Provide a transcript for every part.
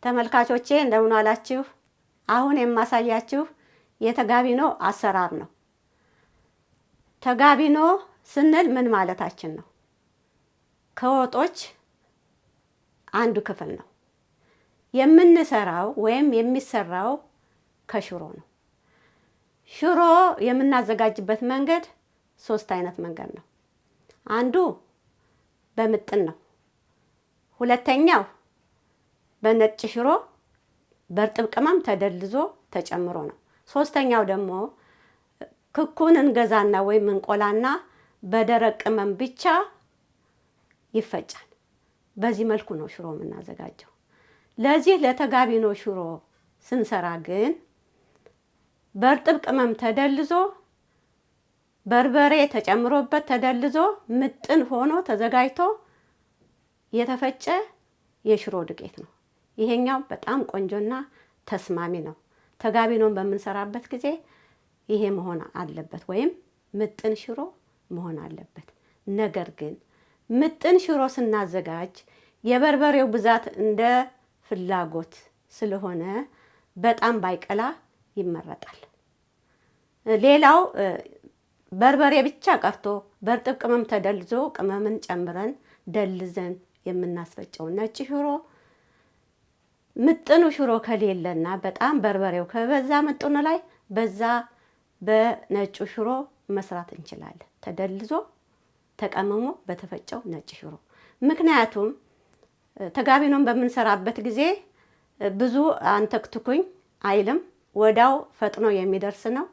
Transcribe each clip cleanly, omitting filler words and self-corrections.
ተመልካቾቼ እንደምን ዋላችሁ? አሁን የማሳያችሁ የተጋቢኖ አሰራር ነው። ተጋቢኖ ስንል ምን ማለታችን ነው? ከወጦች አንዱ ክፍል ነው። የምንሰራው ወይም የሚሰራው ከሽሮ ነው። ሽሮ የምናዘጋጅበት መንገድ 3 አይነት መንገድ ነው። አንዱ በምጥን ነው። ሁለተኛው በነጭ ሽሮ በርጥብ ቅመም ተደልዞ ተጨምሮ ነው። ሶስተኛው ደግሞ ክኩን እንገዛና ወይም እንቆላና በደረቅ ቅመም ብቻ ይፈጫል። በዚህ መልኩ ነው ሽሮ የምናዘጋጀው። ለዚህ ለተጋቢኖ ሽሮ ስንሰራ ግን በርጥብ ቅመም ተደልዞ በርበሬ ተጨምሮበት ተደልዞ ምጥን ሆኖ ተዘጋጅቶ የተፈጨ የሽሮ ዱቄት ነው። ይሄኛው በጣም ቆንጆና ተስማሚ ነው። ተጋቢኖን በምንሰራበት ጊዜ ይሄ መሆን አለበት ወይም ምጥን ሽሮ መሆን አለበት። ነገር ግን ምጥን ሽሮ ስናዘጋጅ የበርበሬው ብዛት እንደ ፍላጎት ስለሆነ በጣም ባይቀላ ይመረጣል። ሌላው በርበሬ ብቻ ቀርቶ በርጥብ ቅመም ተደልዞ ቅመምን ጨምረን ደልዘን የምናስፈጨው ነጭ ሽሮ ምጥኑ ሽሮ ከሌለና በጣም በርበሬው ከበዛ ምጥኑ ላይ በዛ በነጭ ሽሮ መስራት እንችላለን። ተደልዞ ተቀምሞ በተፈጨው ነጭ ሽሮ። ምክንያቱም ተጋቢኖን በምንሰራበት ጊዜ ብዙ አንተክትኩኝ አይልም፣ ወዳው ፈጥኖ የሚደርስ ነው።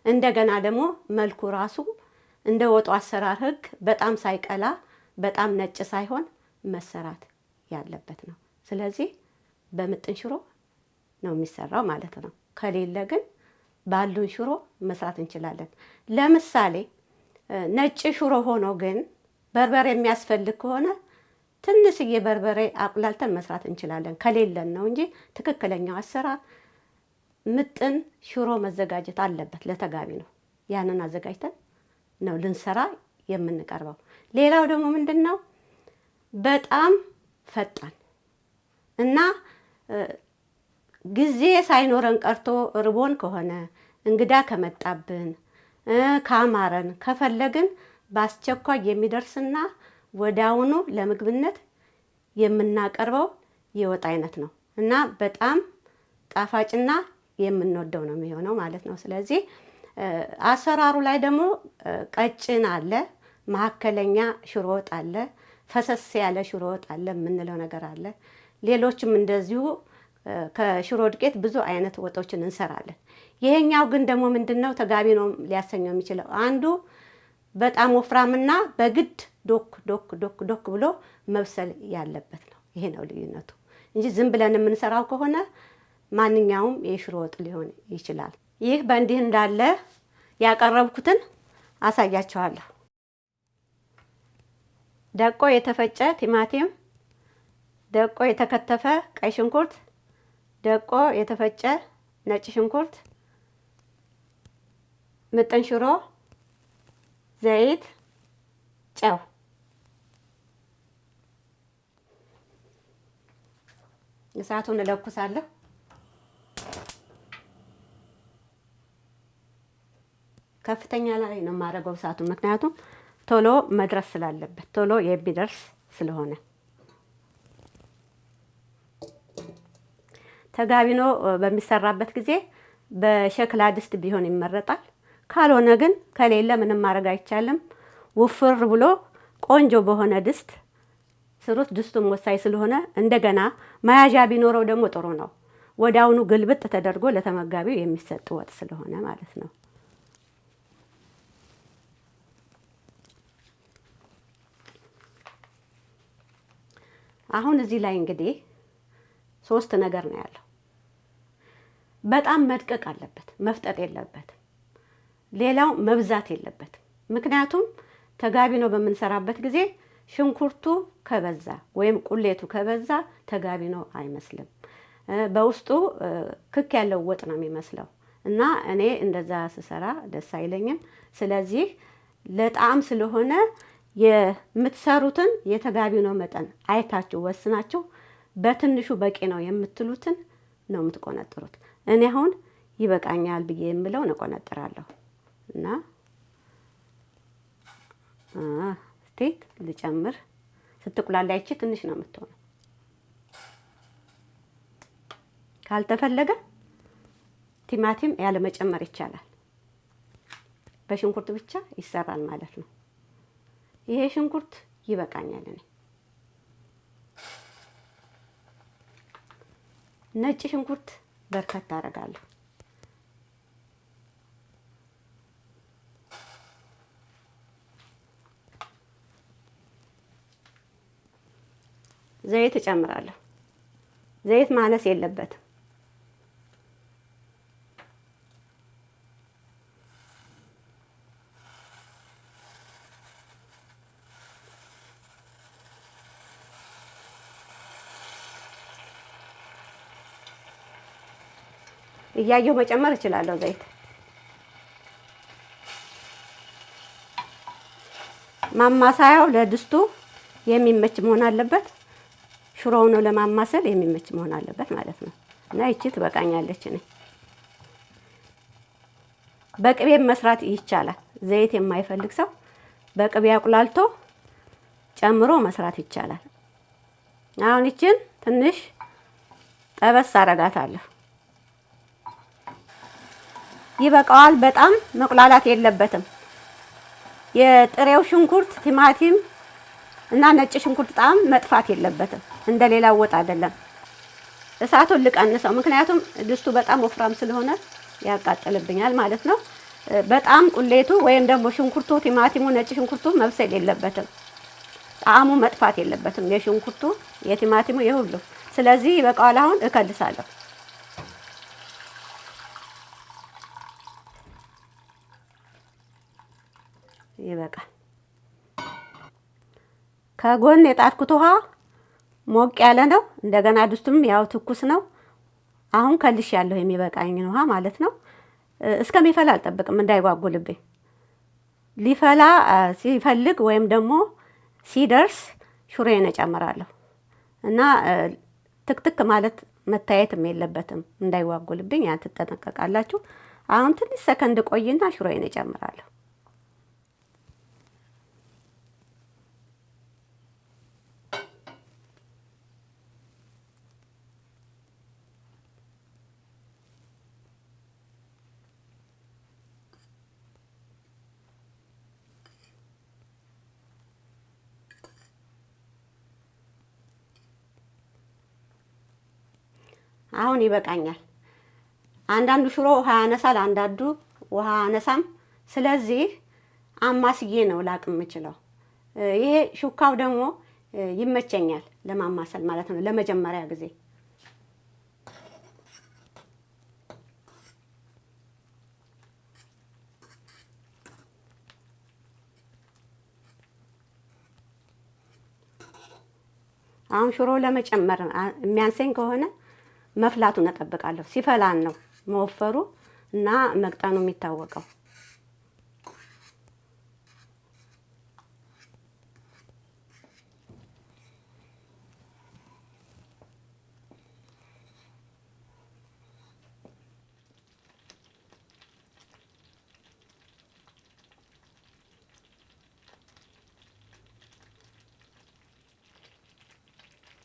እንደገና ደግሞ መልኩ ራሱ እንደ ወጡ አሰራር ህግ በጣም ሳይቀላ በጣም ነጭ ሳይሆን መሰራት ያለበት ነው። ስለዚህ በምጥን ሽሮ ነው የሚሰራው ማለት ነው። ከሌለ ግን ባሉን ሽሮ መስራት እንችላለን። ለምሳሌ ነጭ ሽሮ ሆኖ ግን በርበሬ የሚያስፈልግ ከሆነ ትንሽዬ በርበሬ አቁላልተን መስራት እንችላለን። ከሌለን ነው እንጂ ትክክለኛው አሰራር ምጥን ሽሮ መዘጋጀት አለበት። ለተጋቢኖ ያንን አዘጋጅተን ነው ልንሰራ የምንቀርበው። ሌላው ደግሞ ምንድነው በጣም ፈጣን እና ጊዜ ሳይኖረን ቀርቶ ርቦን ከሆነ እንግዳ ከመጣብን ካማረን ከፈለግን በአስቸኳይ የሚደርስና ወዲያውኑ ለምግብነት የምናቀርበው የወጥ አይነት ነው እና በጣም ጣፋጭና የምንወደው ነው የሚሆነው ማለት ነው። ስለዚህ አሰራሩ ላይ ደግሞ ቀጭን አለ፣ መካከለኛ ሽሮ ወጥ አለ፣ ፈሰስ ያለ ሽሮ ወጥ አለ የምንለው ነገር አለ። ሌሎችም እንደዚሁ ከሽሮ ዱቄት ብዙ አይነት ወጦችን እንሰራለን። ይሄኛው ግን ደግሞ ምንድነው ተጋቢኖ ሊያሰኘው የሚችለው አንዱ በጣም ወፍራምና በግድ ዶክ ዶክ ዶክ ዶክ ብሎ መብሰል ያለበት ነው። ይሄ ነው ልዩነቱ እንጂ ዝም ብለን የምንሰራው ከሆነ ማንኛውም የሽሮ ወጥ ሊሆን ይችላል። ይህ በእንዲህ እንዳለ ያቀረብኩትን አሳያችኋለሁ። ደቆ የተፈጨ ቲማቲም፣ ደቆ የተከተፈ ቀይ ሽንኩርት፣ ደቆ የተፈጨ ነጭ ሽንኩርት፣ ምጥን ሽሮ፣ ዘይት፣ ጨው። እሳቱን እለኩሳለሁ። ከፍተኛ ላይ ነው የማደርገው እሳቱን፣ ምክንያቱም ቶሎ መድረስ ስላለበት ቶሎ የሚደርስ ስለሆነ። ተጋቢኖ በሚሰራበት ጊዜ በሸክላ ድስት ቢሆን ይመረጣል። ካልሆነ ግን ከሌለ ምንም ማድረግ አይቻልም። ውፍር ብሎ ቆንጆ በሆነ ድስት ስሩት። ድስቱም ወሳኝ ስለሆነ እንደገና መያዣ ቢኖረው ደግሞ ጥሩ ነው። ወዲያውኑ ግልብጥ ተደርጎ ለተመጋቢው የሚሰጥ ወጥ ስለሆነ ማለት ነው። አሁን እዚህ ላይ እንግዲህ 3 ነገር ነው ያለው። በጣም መድቀቅ አለበት፣ መፍጠጥ የለበትም። ሌላው መብዛት የለበትም። ምክንያቱም ተጋቢኖ በምንሰራበት ጊዜ ሽንኩርቱ ከበዛ ወይም ቁሌቱ ከበዛ ተጋቢኖ አይመስልም። በውስጡ ክክ ያለው ወጥ ነው የሚመስለው እና እኔ እንደዛ ስሰራ ደስ አይለኝም። ስለዚህ ለጣዕም ስለሆነ የምትሰሩትን የተጋቢኖ መጠን አይታችሁ ወስናችሁ በትንሹ በቂ ነው የምትሉትን ነው የምትቆነጥሩት። እኔ አሁን ይበቃኛል ብዬ የምለው ነው ቆነጥራለሁ። እና ስቴክ ልጨምር። ስትቁላላ ይቺ ትንሽ ነው የምትሆነው። ካልተፈለገ ቲማቲም ያለ መጨመር ይቻላል። በሽንኩርት ብቻ ይሰራል ማለት ነው። ይሄ ሽንኩርት ይበቃኛል። እኔ ነጭ ሽንኩርት በርከት አደርጋለሁ። ዘይት እጨምራለሁ። ዘይት ማነስ የለበትም። እያየሁ መጨመር እችላለሁ ዘይት። ማማሳያው ለድስቱ የሚመች መሆን አለበት። ሽሮው ነው ለማማሰል የሚመች መሆን አለበት ማለት ነው። እና ይቺ ትበቃኛለች። እኔ በቅቤ መስራት ይቻላል። ዘይት የማይፈልግ ሰው በቅቤ አቁላልቶ ጨምሮ መስራት ይቻላል። አሁን ይችን ትንሽ ጠበስ አረጋታለሁ። ይበቃዋል። በጣም መቁላላት የለበትም። የጥሬው ሽንኩርት፣ ቲማቲም እና ነጭ ሽንኩርት ጣዕም መጥፋት የለበትም። እንደሌላው ወጥ አይደለም። እሳቱን ልቀንሰው፣ ምክንያቱም ድስቱ በጣም ወፍራም ስለሆነ ያቃጥልብኛል ማለት ነው። በጣም ቁሌቱ ወይም ደግሞ ሽንኩርቱ፣ ቲማቲሙ፣ ነጭ ሽንኩርቱ መብሰል የለበትም። ጣዕሙ መጥፋት የለበትም። የሽንኩርቱ፣ የቲማቲሙ፣ የሁሉ። ስለዚህ ይበቃዋል። አሁን እከልሳለሁ። ይበቃል። ከጎን የጣድኩት ውሃ ሞቅ ያለ ነው። እንደገና ድስቱም ያው ትኩስ ነው። አሁን ከልሽ ያለው የሚበቃኝን ውሃ ማለት ነው። እስከሚፈላ አልጠብቅም እንዳይጓጉልብኝ። ሊፈላ ሲፈልግ ወይም ደግሞ ሲደርስ ሹሮዬን እጨምራለሁ እና ትክትክ ማለት መታየትም የለበትም እንዳይጓጉልብኝ። ያን ትጠነቀቃላችሁ። አሁን ትንሽ ሰከንድ ቆይና ሹሮዬን እጨምራለሁ። አሁን ይበቃኛል። አንዳንዱ ሽሮ ውሃ ያነሳል፣ አንዳንዱ ውሃ አነሳም። ስለዚህ አማስዬ ነው ላቅ የምችለው። ይሄ ሹካው ደግሞ ይመቸኛል ለማማሰል ማለት ነው። ለመጀመሪያ ጊዜ አሁን ሽሮ ለመጨመር የሚያንሰኝ ከሆነ መፍላቱን እጠብቃለሁ። ሲፈላን ነው መወፈሩ እና መቅጠኑ የሚታወቀው።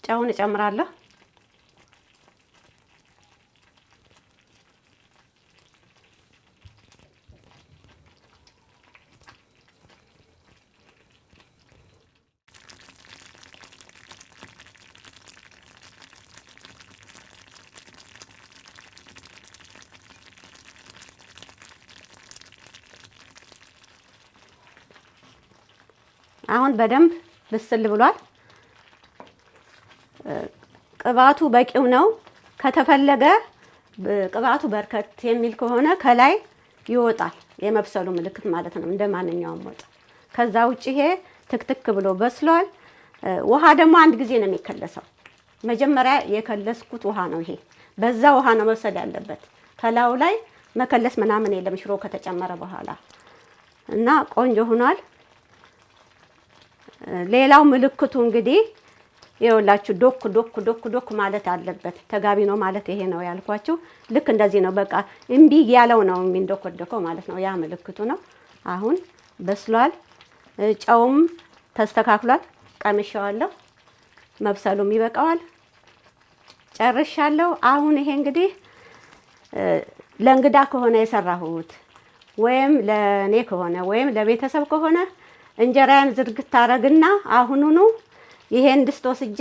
ጨውን እጨምራለሁ። አሁን በደንብ ብስል ብሏል። ቅባቱ በቂው ነው። ከተፈለገ ቅባቱ በርከት የሚል ከሆነ ከላይ ይወጣል፣ የመብሰሉ ምልክት ማለት ነው፣ እንደ ማንኛውም ወጥ። ከዛ ውጪ ይሄ ትክትክ ብሎ በስሏል። ውሃ ደግሞ አንድ ጊዜ ነው የሚከለሰው። መጀመሪያ የከለስኩት ውሃ ነው ይሄ። በዛ ውሃ ነው መብሰል ያለበት። ከላዩ ላይ መከለስ ምናምን የለም ሽሮ ከተጨመረ በኋላ እና ቆንጆ ሆኗል። ሌላው ምልክቱ እንግዲህ ይኸውላችሁ ዶክ ዶክ ዶክ ዶክ ማለት አለበት። ተጋቢኖ ማለት ይሄ ነው ያልኳችሁ። ልክ እንደዚህ ነው። በቃ እምቢ ያለው ነው የሚንዶኮደከው ማለት ነው። ያ ምልክቱ ነው። አሁን በስሏል። ጨውም ተስተካክሏል። ቀምሼዋለሁ። መብሰሉም ይበቃዋል። ጨርሻለሁ። አሁን ይሄ እንግዲህ ለእንግዳ ከሆነ የሰራሁት ወይም ለኔ ከሆነ ወይም ለቤተሰብ ከሆነ እንጀራን ዝርግት አረግና አሁኑኑ ይሄን ድስት ወስጄ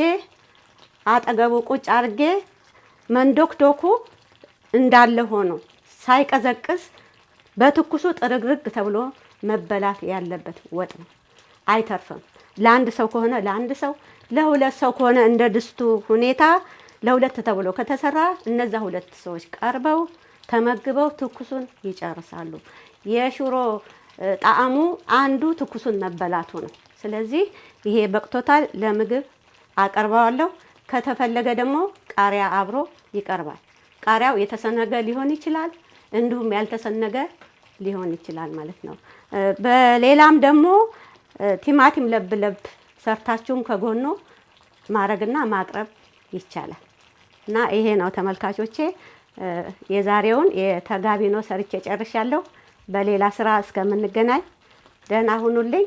አጠገቡ ቁጭ አርጌ መንዶክዶኩ እንዳለ ሆኖ ሳይቀዘቅዝ በትኩሱ ጥርግርግ ተብሎ መበላት ያለበት ወጥ ነው። አይተርፍም። ለአንድ ሰው ከሆነ ለአንድ ሰው፣ ለሁለት ሰው ከሆነ እንደ ድስቱ ሁኔታ ለሁለት ተብሎ ከተሰራ እነዛ ሁለት ሰዎች ቀርበው ተመግበው ትኩሱን ይጨርሳሉ። የሽሮ ጣዕሙ አንዱ ትኩሱን መበላቱ ነው። ስለዚህ ይሄ በቅቶታል። ለምግብ አቀርበዋለሁ። ከተፈለገ ደግሞ ቃሪያ አብሮ ይቀርባል። ቃሪያው የተሰነገ ሊሆን ይችላል፣ እንዲሁም ያልተሰነገ ሊሆን ይችላል ማለት ነው። በሌላም ደግሞ ቲማቲም ለብ ለብ ሰርታችሁም ከጎኑ ማረግና ማቅረብ ይቻላል። እና ይሄ ነው ተመልካቾቼ፣ የዛሬውን የተጋቢኖ ሰርቼ ጨርሻለሁ። በሌላ ስራ እስከምንገናኝ ደህና ሁኑልኝ፣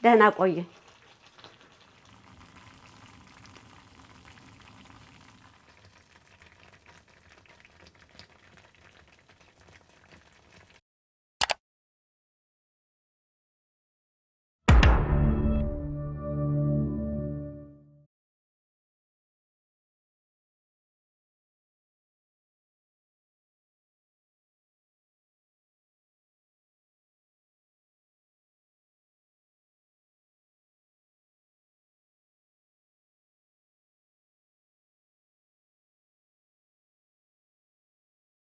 ደህና ቆዩኝ።